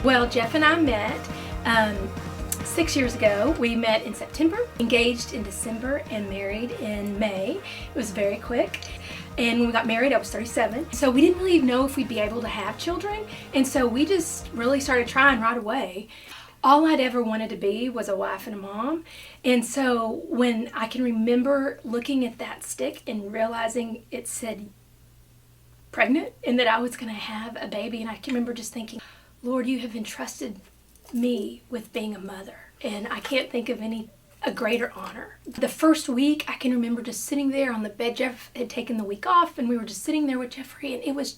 Well, Jeff and I met 6 years ago. We met in September, engaged in December, and married in May. It was very quick. And when we got married, I was 37. So we didn't really know if we'd be able to have children. And so we just really started trying right away. All I'd ever wanted to be was a wife and a mom. And so when I can remember looking at that stick and realizing it said pregnant and that I was going to have a baby, and I can remember just thinking, Lord, you have entrusted me with being a mother, and I can't think of a greater honor. The first week, I can remember just sitting there on the bed. Jeff had taken the week off, and we were just sitting there with Jeffrey, and it was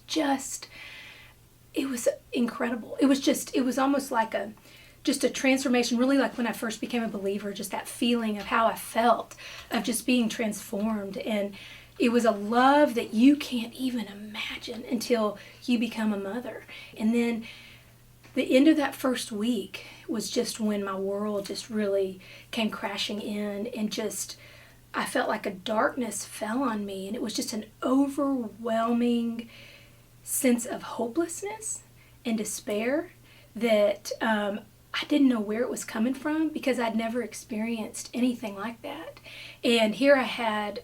incredible. It was almost like a transformation, really like when I first became a believer, just that feeling of how I felt, of just being transformed. And it was a love that you can't even imagine until you become a mother. And then the end of that first week was just when my world just really came crashing in, and just I felt like a darkness fell on me, and it was just an overwhelming sense of hopelessness and despair that I didn't know where it was coming from, because I'd never experienced anything like that. And here I had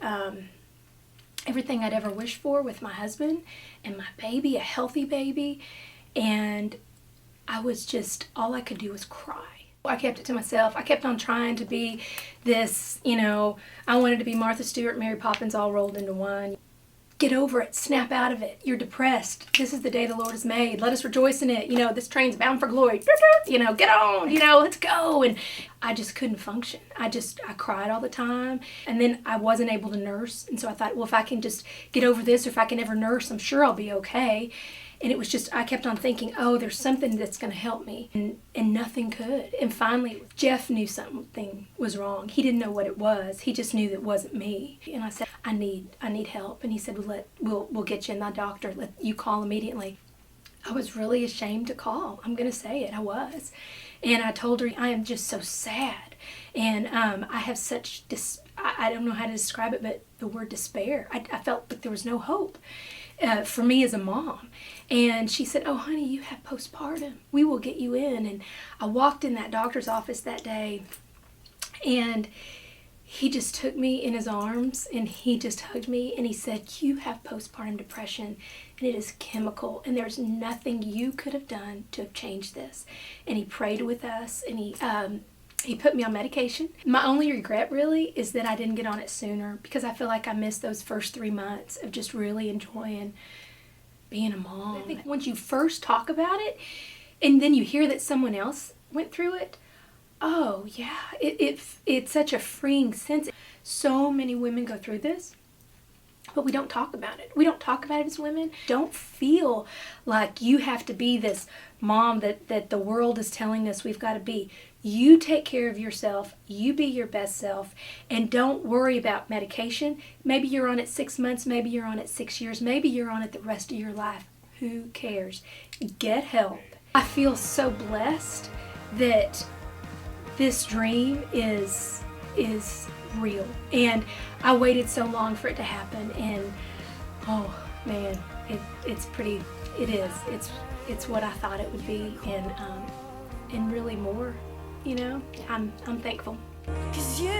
everything I'd ever wished for with my husband and my baby, a healthy baby, and I was just, all I could do was cry. I kept it to myself. I kept on trying to be this, I wanted to be Martha Stewart, Mary Poppins all rolled into one. Get over it. Snap out of it. You're depressed. This is the day the Lord has made. Let us rejoice in it. This train's bound for glory. Get on. Let's go. And I just couldn't function. I cried all the time. And then I wasn't able to nurse. And so I thought, well, if I can just get over this, or if I can ever nurse, I'm sure I'll be okay. And it was just, I kept on thinking, oh, there's something that's going to help me. And nothing could. And finally, Jeff knew something was wrong. He didn't know what it was. He just knew that it wasn't me. And I said, I need help. And he said, we'll get you in the doctor. Let you call immediately. I was really ashamed to call. I'm going to say it. I was. And I told her, I am just so sad. And I have such, I don't know how to describe it, but the word despair. I felt like there was no hope for me as a mom. And she said, oh, honey, you have postpartum. We will get you in. And I walked in that doctor's office that day, and he just took me in his arms, and he just hugged me, and he said, you have postpartum depression, and it is chemical, and there's nothing you could have done to have changed this. And he prayed with us, and he put me on medication. My only regret really is that I didn't get on it sooner, because I feel like I missed those first 3 months of just really enjoying being a mom. I think once you first talk about it, and then you hear that someone else went through it, oh yeah, it's such a freeing sense. So many women go through this, but we don't talk about it. We don't talk about it as women. Don't feel like you have to be this mom that the world is telling us we've got to be. You take care of yourself. You be your best self, and don't worry about medication. Maybe you're on it 6 months. Maybe you're on it 6 years. Maybe you're on it the rest of your life. Who cares? Get help. I feel so blessed that this dream is real, and I waited so long for it to happen, and oh man, it's what I thought it would be, and really more. I'm thankful. 'Cause you